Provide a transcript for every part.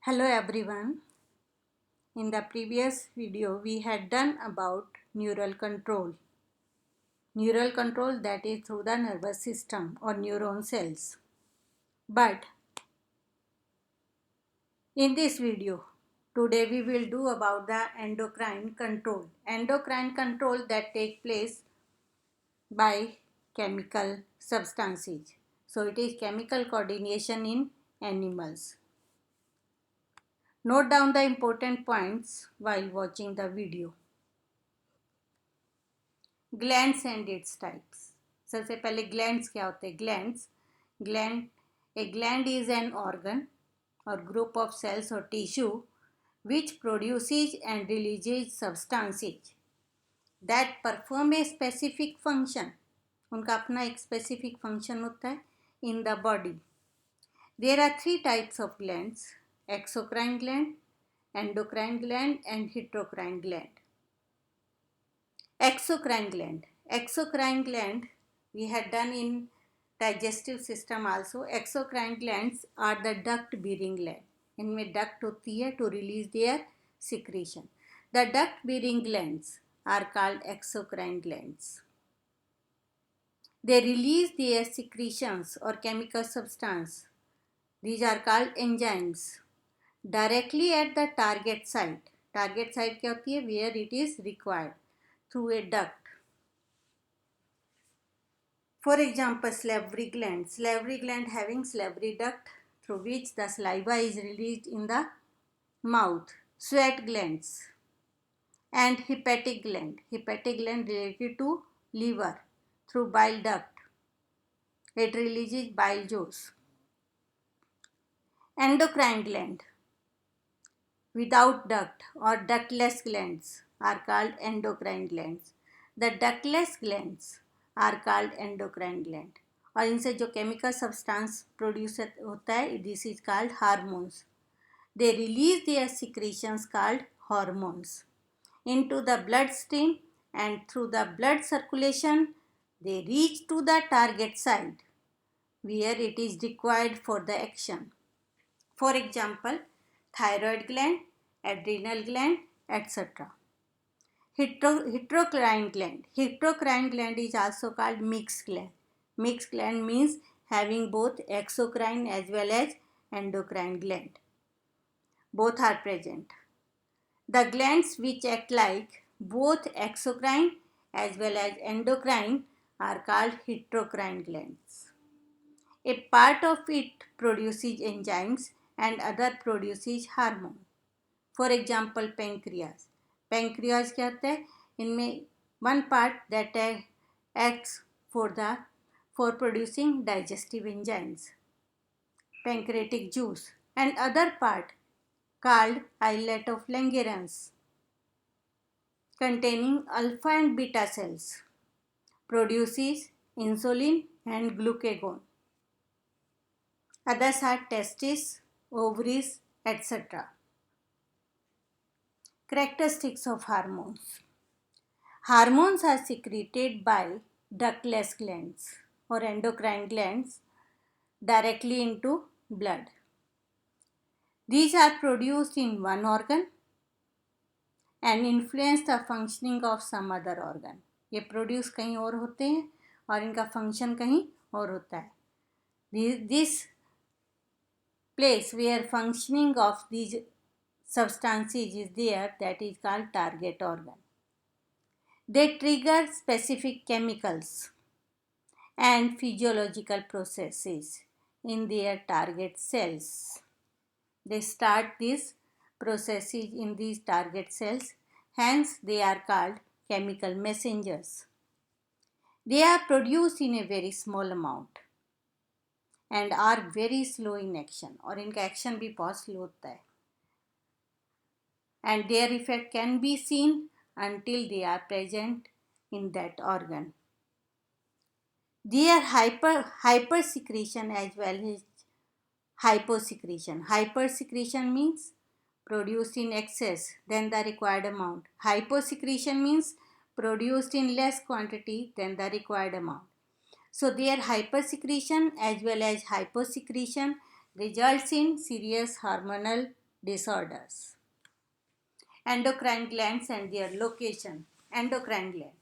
Hello everyone. In the previous video we had done about neural control. Neural control, that is through the nervous system or neuron cells. But in this video today we will do about the endocrine control. Endocrine control that take place by chemical substances. So it is chemical coordination in animals. Note down the important points while watching the video. Glands and its types. सबसे पहले glands क्या होते हैं? Gland is an organ और group of sales और tissue which produces and releases substances that perform a specific function. उनका अपना एक specific function होता है in the body. There are three types of glands: exocrine gland, endocrine gland and heterocrine gland. Exocrine gland we had done in digestive system also. Exocrine glands are the duct bearing gland. इनमें duct होती है to release their secretion. The duct bearing glands are called exocrine glands. They release their secretions or chemical substance. These are called enzymes directly at the target site. Target site क्या होती है? Where it is required, through a duct. For example, salivary gland. Salivary gland having salivary duct through which the saliva is released in the mouth. Sweat glands and hepatic gland. Hepatic gland related to liver through bile duct. It releases bile juice. Endocrine gland without duct or ductless glands are called endocrine glands. The ductless glands are called endocrine gland. और इनसे जो chemical substance produce होता है this is called hormones. They release their secretions called hormones into the blood stream and through the blood circulation they reach to the target site where it is required for the action. For example, thyroid gland, adrenal gland, etc. Heterocrine gland. Heterocrine gland is also called mixed gland. Mixed gland means having both exocrine as well as endocrine gland. Both are present. The glands which act like both exocrine as well as endocrine are called heterocrine glands. A part of it produces enzymes and other produces hormone. For example, pancreas. Pancreas क्या होता है? इनमें one part that acts for producing digestive enzymes, pancreatic juice, and other part called islet of Langerhans containing alpha and beta cells produces insulin and glucagon. Others are testes, ovaries, etc. Characteristics of hormones. Hormones are secreted by ductless glands or endocrine glands directly into blood. These are produced in one organ and influence the functioning of some other organ. ये produce कहीं और होते हैं और इनका function कहीं और होता है. This place where functioning of these substances is there, that is called target organ. They trigger specific chemicals and physiological processes in their target cells. They start these processes in these target cells, hence they are called chemical messengers. They are produced in a very small amount and are very slow in action, और इनका action भी बहुत slow होता है. And their effect can be seen until they are present in that organ. Their hypersecretion as well as hyposecretion. Hypersecretion means produced in excess than the required amount. Hyposecretion means produced in less quantity than the required amount. So their hypersecretion as well as hyposecretion results in serious hormonal disorders. Endocrine glands and their location. Endocrine gland.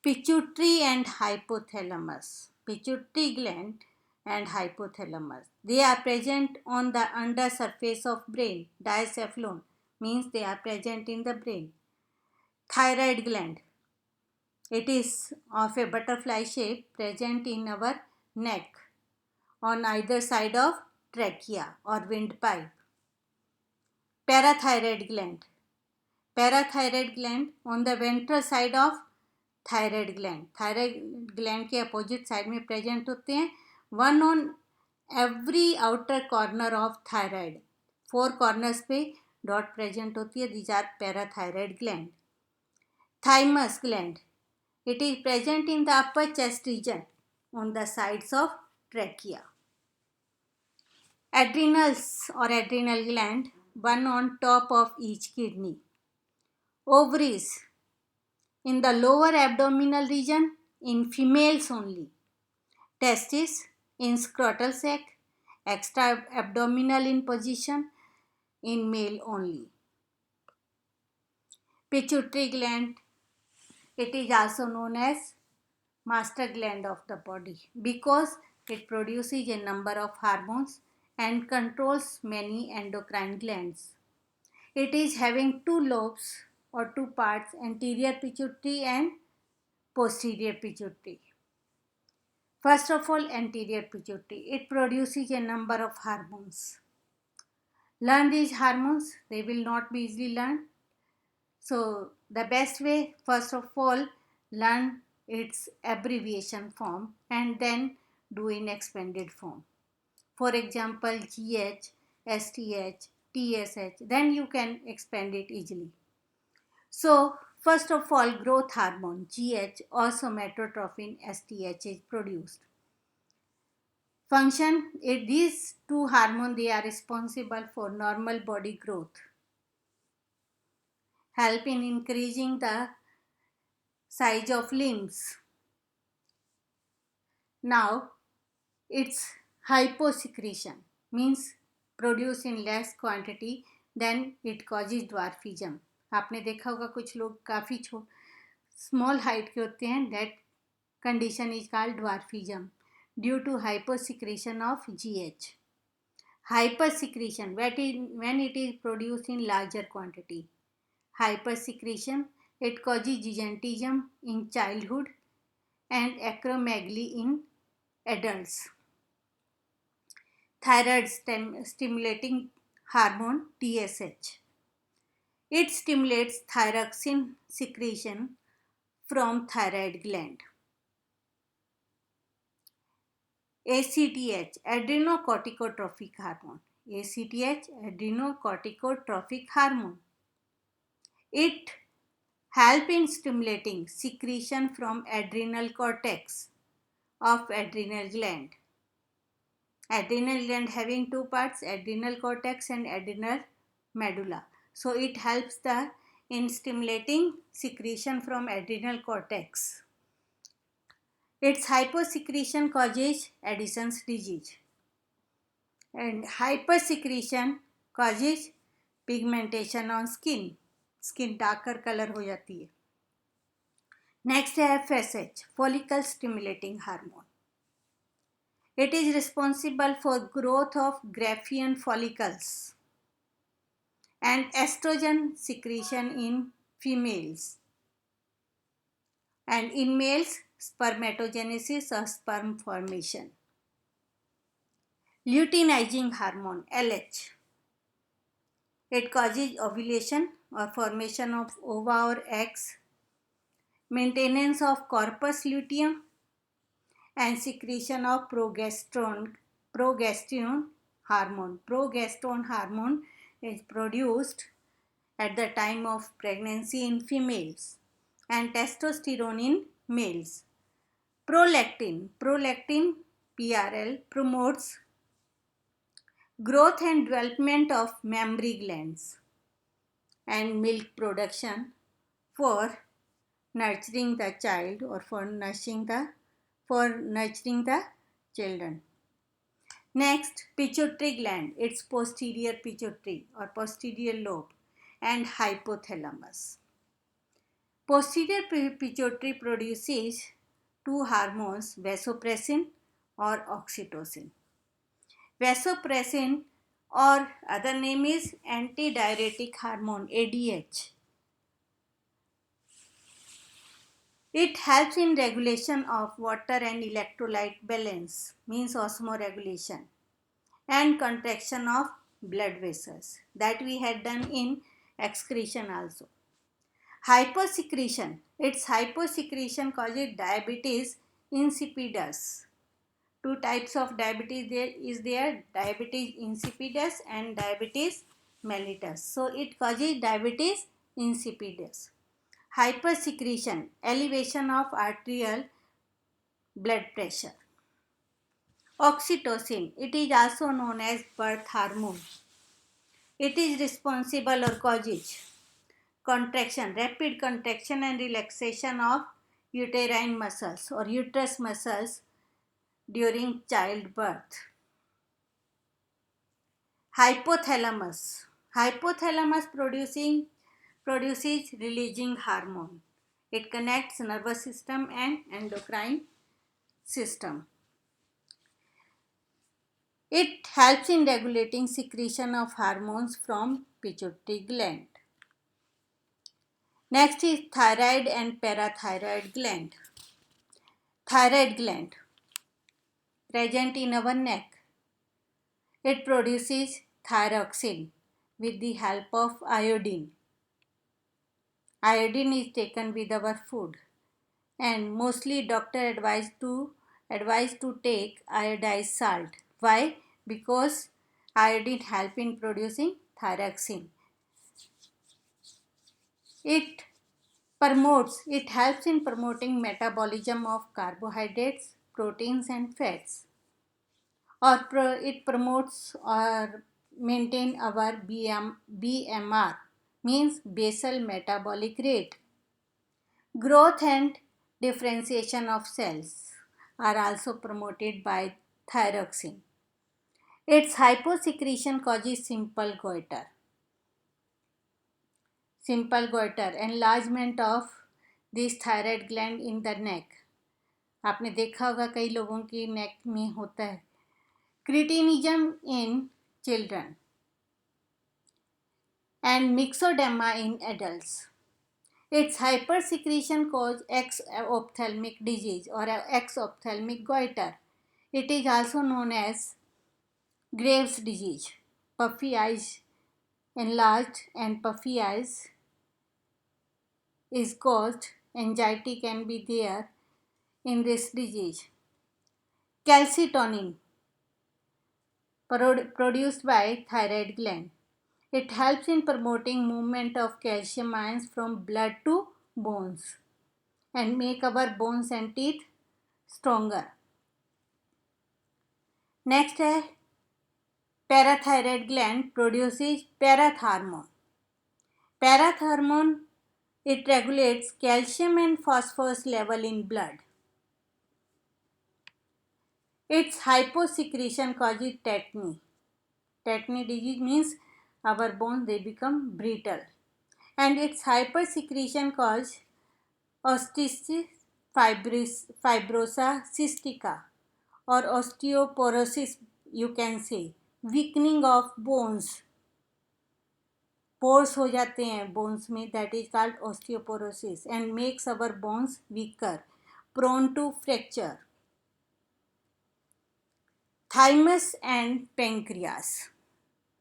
Pituitary and hypothalamus. Pituitary gland and hypothalamus. They are present on the undersurface of brain. Diencephalon means they are present in the brain. Thyroid gland. It is of a butterfly shape, present in our neck on either side of trachea or windpipe. Parathyroid gland. Parathyroid gland on the ventral side of thyroid gland. Thyroid gland के opposite side में present होते हैं. One on every outer corner of thyroid. 4 corners पे dot present होती है. These are parathyroid gland. Thymus gland. It is present in the upper chest region on the sides of trachea. Adrenals और adrenal gland, one on top of each kidney. Ovaries in the lower abdominal region in females only. Testis in scrotal sac, extra abdominal in position in male only. Pituitary gland, it is also known as master gland of the body because it produces a number of hormones and controls many endocrine glands. It is having 2 lobes or 2 parts, anterior pituitary and posterior pituitary. First of all, anterior pituitary. It produces a number of hormones. Learn these hormones, they will not be easily learned. So, the best way, first of all, learn its abbreviation form and then do in expanded form. For example, GH, STH, TSH, then you can expand it easily. So, first of all, growth hormone GH or somatotropin STH is produced. Function, these 2 hormones, they are responsible for normal body growth, help in increasing the size of limbs. Now, its hyposecretion means produce in less quantity, then it causes dwarfism. आपने देखा होगा कुछ लोग काफ़ी small height के होते हैं. That condition is called dwarfism due to hyposecretion of GH. Hypersecretion, when it is produced in larger quantity. Hypersecretion, it causes gigantism in childhood and acromegaly in adults. Thyroid stimulating hormone TSH. It stimulates thyroxine secretion from thyroid gland. ACTH, adrenocorticotropic hormone. ACTH, adrenocorticotropic hormone. It helps in stimulating secretion from adrenal cortex of adrenal gland. Adrenal gland having 2 parts, adrenal cortex and adrenal medulla. So it helps in stimulating secretion from adrenal cortex. Its hyposecretion causes Addison's disease, and hypersecretion causes pigmentation on skin. Skin darker color हो जाती है. Next है FSH, follicle stimulating hormone. It is responsible for growth of Graafian follicles and estrogen secretion in females, and in males spermatogenesis or sperm formation. Luteinizing hormone LH. It causes ovulation or formation of ova or eggs, maintenance of corpus luteum, and secretion of progesterone hormone. Progesterone hormone is produced at the time of pregnancy in females and testosterone in males. Prolactin PRL promotes growth and development of mammary glands and milk production for nurturing the child or for nurturing the children. Next, pituitary gland, its posterior pituitary or posterior lobe, and hypothalamus. Posterior pituitary produces two hormones, vasopressin or oxytocin. Vasopressin or other name is antidiuretic hormone ADH. It helps in regulation of water and electrolyte balance, means osmoregulation, and contraction of blood vessels, that we had done in excretion also. Hyposecretion, its hyposecretion causes diabetes insipidus. Two types of diabetes there, diabetes insipidus and diabetes mellitus. So it causes diabetes insipidus. Hypersecretion, elevation of arterial blood pressure. Oxytocin, it is also known as birth hormone. It is responsible or causes contraction, rapid contraction and relaxation of uterine muscles or uterus muscles during childbirth. Hypothalamus. Hypothalamus produces releasing hormone. It connects nervous system and endocrine system. It helps in regulating secretion of hormones from pituitary gland. Next is thyroid and parathyroid gland. Thyroid gland, present in our neck. It produces thyroxine with the help of iodine. Iodine is taken with our food, and mostly doctor advise to take iodized salt. Why? Because iodine help in producing thyroxine. It helps in promoting metabolism of carbohydrates, proteins and fats. It promotes or maintain our BMR, means basal metabolic rate. Growth and differentiation of cells are also promoted by thyroxine. Its hyposecretion causes simple goiter. Simple goiter, enlargement of this thyroid gland in the neck. आपने देखा होगा कई लोगों की नेक में होता है. Cretinism in children and myxedema in adults. Its hypersecretion causes exophthalmic disease or exophthalmic goiter. It is also known as Graves' disease. Puffy eyes, enlarged and puffy eyes is caused. Anxiety can be there in this disease. Calcitonin, produced by thyroid gland. It helps in promoting movement of calcium ions from blood to bones and make our bones and teeth stronger. Next है parathyroid gland produces parathormone. Parathormone, it regulates calcium and phosphorus level in blood. Its hyposecretion causes tetany. Tetany disease means our bones they become brittle, and its hypersecretion causes osteosis fibrosa cystica or osteoporosis, you can say, weakening of bones. Pores हो जाते हैं bones में, that is called osteoporosis, and makes our bones weaker, prone to fracture. Thymus and pancreas.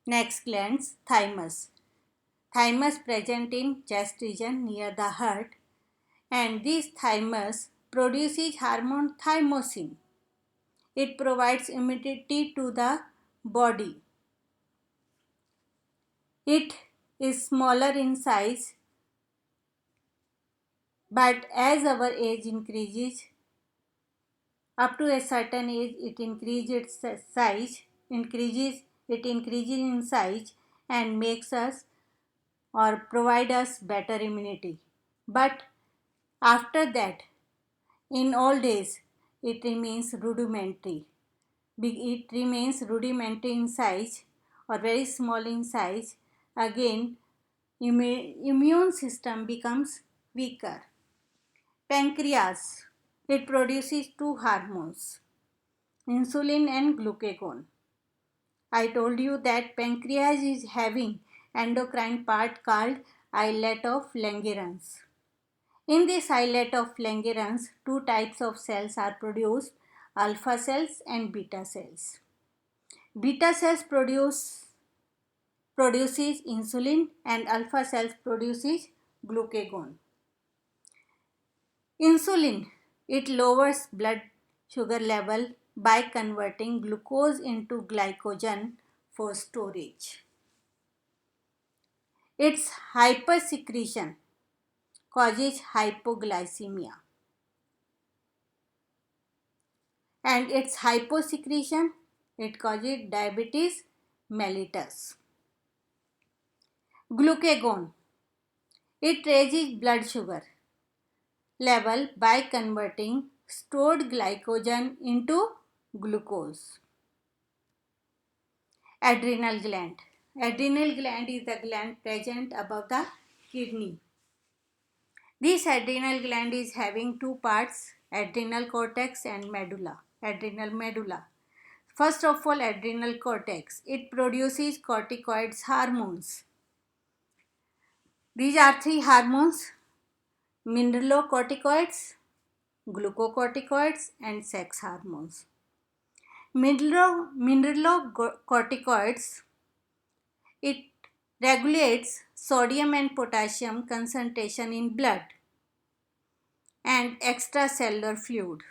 Next glands, thymus. Thymus present in chest region near the heart, and this thymus produces hormone thymosin. It provides immunity to the body. It is smaller in size, but as our age increases, up to a certain age, it increases in size and makes us or provide us better immunity. But after that, in old age, it remains rudimentary. it remains rudimentary in size or very small in size, again immune system becomes weaker. Pancreas, it produces two hormones, insulin and glucagon. I told you that pancreas is having endocrine part called islet of Langerhans. In this islet of Langerhans, two types of cells are produced, alpha cells and beta cells. Beta cells produces insulin and alpha cells produces glucagon. Insulin, it lowers blood sugar level by converting glucose into glycogen for storage. Its hypersecretion causes hypoglycemia, and its hyposecretion, it causes diabetes mellitus. Glucagon, it raises blood sugar level by converting stored glycogen into glucose. Adrenal gland. Adrenal gland is the gland present above the kidney. This adrenal gland is having two parts, adrenal cortex and medulla, adrenal medulla. First of all, adrenal cortex. It produces corticoids hormones. These are three hormones: mineralocorticoids, glucocorticoids, and sex hormones. Mineralocorticoids, it regulates sodium and potassium concentration in blood and extracellular fluid.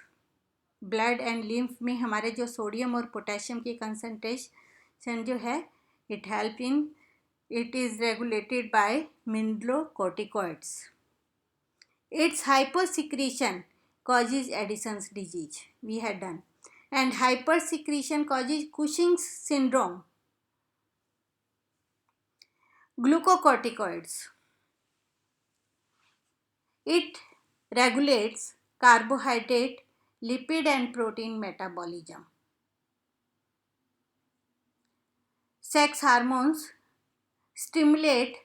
Blood and lymph में हमारे जो sodium और potassium की concentration जो है, it help in, it is regulated by mineralocorticoids. Its hypersecretion causes Addison's disease. We had done. And hypersecretion causes Cushing's syndrome. Glucocorticoids, it regulates carbohydrate, lipid and protein metabolism. Sex hormones stimulate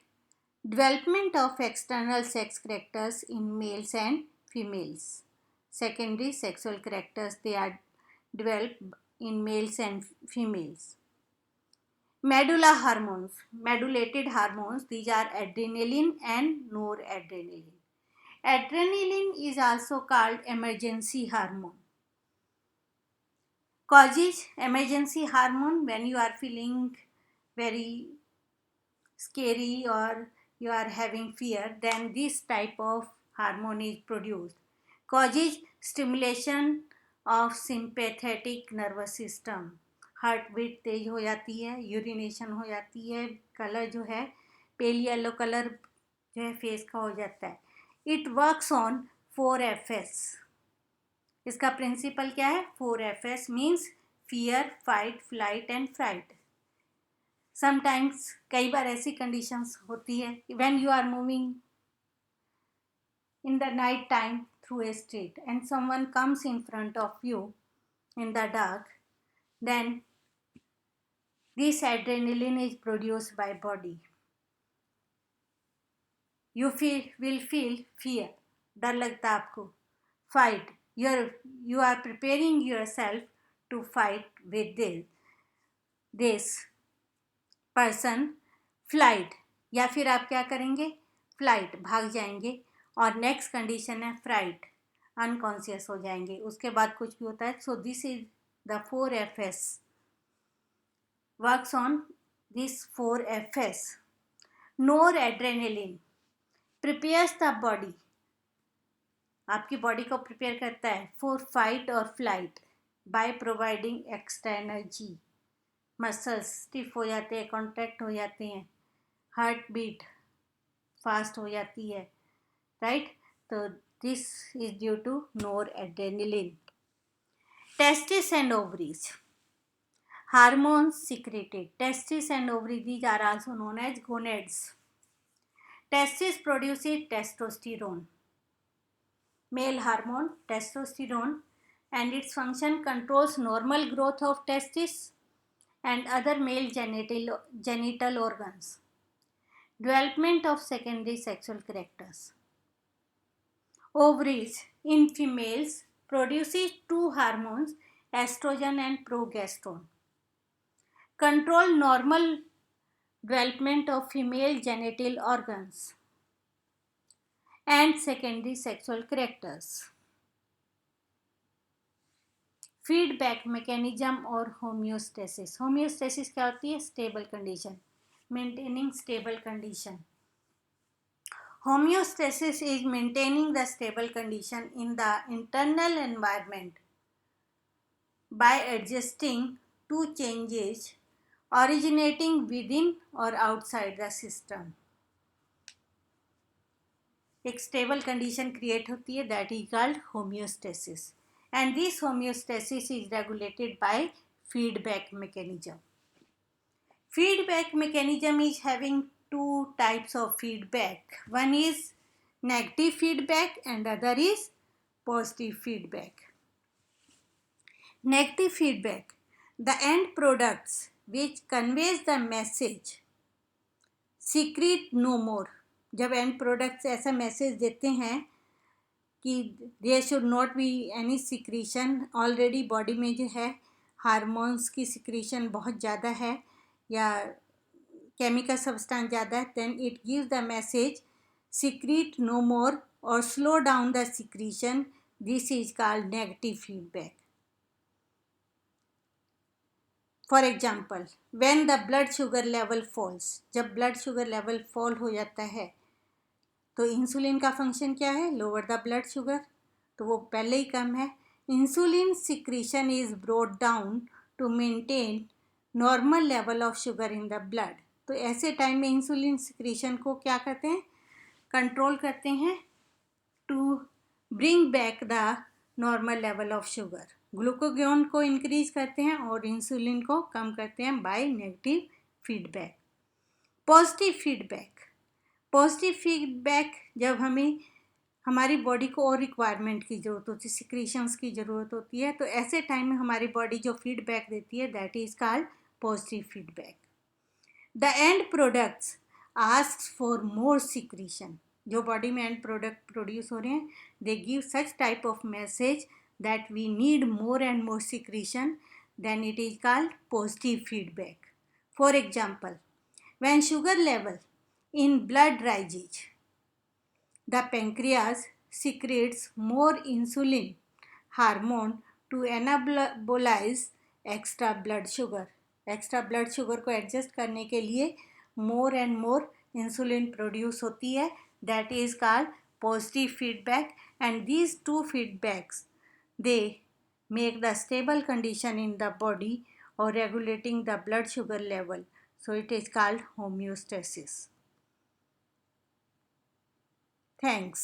development of external sex characters in males and females. Secondary sexual characters, they are developed in males and females. Medulla hormones, medullated hormones, these are adrenaline and noradrenaline. Adrenaline is also called emergency hormone. Causes emergency hormone when you are feeling very scary or you are having fear, then this type of hormone is produced. Causes stimulation of sympathetic nervous system. Heart beat तेज हो जाती है, urination हो जाती है, colour जो है pale yellow colour जो है फेस का हो जाता है. It works on 4FS. इसका प्रिंसिपल क्या है? 4FS means fear, fight, flight and fright. Sometimes कई बार ऐसी कंडीशंस होती है when you are moving in the night time through a street and someone comes in front of you in the dark, then this adrenaline is produced by body. You will feel fear, डर लगता है आपको. Fight, you are preparing yourself to fight with this person. Flight, या फिर आप क्या करेंगे? Flight, भाग जाएंगे. और नेक्स्ट कंडीशन है फ्राइट, अनकॉन्शियस हो जाएंगे. उसके बाद कुछ भी होता है. So this is the 4FS, works on this 4FS. Noradrenaline prepares the body, आपकी बॉडी को प्रिपेयर करता है फॉर फाइट और flight by providing extra energy. Muscles stiff हो जाते हैं, कॉन्ट्रैक्ट हो जाते हैं, हार्ट बीट फास्ट हो जाती है, right? So this is due to noradrenaline. Testes and ovaries, hormones secreted. Testes and ovaries, these are also known as gonads. Testes produces testosterone, male hormone testosterone, and its function controls normal growth of testes and other male genital organs. Development of secondary sexual characters. Ovaries in females produces two hormones, estrogen and progesterone. Control normal development of female genital organs and secondary sexual characters. Feedback mechanism और homeostasis. Homeostasis क्या होती है? Stable condition, maintaining stable condition. Homeostasis is maintaining the stable condition in the internal environment by adjusting to changes originating within or outside the system. एक stable condition create होती है, that is called homeostasis, and this homeostasis is regulated by feedback mechanism. Feedback mechanism is having two types of feedback. One is negative feedback and other is positive feedback. Negative feedback, the end products which conveys the message secrete no more. जब end products ऐसा message देते हैं कि there should not be any secretion, already body में जो है hormones की secretion बहुत ज़्यादा है या केमिकल सब्सटेंस ज़्यादा है, then it gives the message secrete no more और slow down the secretion. This is called negative feedback. For example, when the blood sugar level falls, जब ब्लड शुगर लेवल फॉल हो जाता है तो insulin का function क्या है? Lower the blood sugar, तो वो पहले ही कम है. Insulin secretion is brought down to maintain normal level of sugar in the blood. तो ऐसे टाइम में इंसुलिन सिक्रीशन को क्या करते हैं? कंट्रोल करते हैं to bring back the normal level of sugar. Glucagon को इंक्रीज करते हैं और इंसुलिन को कम करते हैं by negative feedback. Positive feedback. Positive feedback जब हमें हमारी बॉडी को और रिक्वायरमेंट की ज़रूरत होती है, सिक्रीशंस की ज़रूरत होती है, तो ऐसे टाइम में हमारी बॉडी जो फीडबैक देती है that is called positive feedback. The end products asks for more secretion. जो बॉडी में एंड प्रोडक्ट प्रोड्यूस हो रहे हैं they give such type of message that we need more and more secretion, then it is called positive feedback. For example, when sugar level in blood rises, the pancreas secretes more insulin hormone to anabolize extra blood sugar. Extra blood sugar को adjust करने के लिए more and more insulin produce होती है, that is called positive feedback. And these two feedbacks they make the stable condition in the body और regulating the blood sugar level, so it is called homeostasis. Thanks.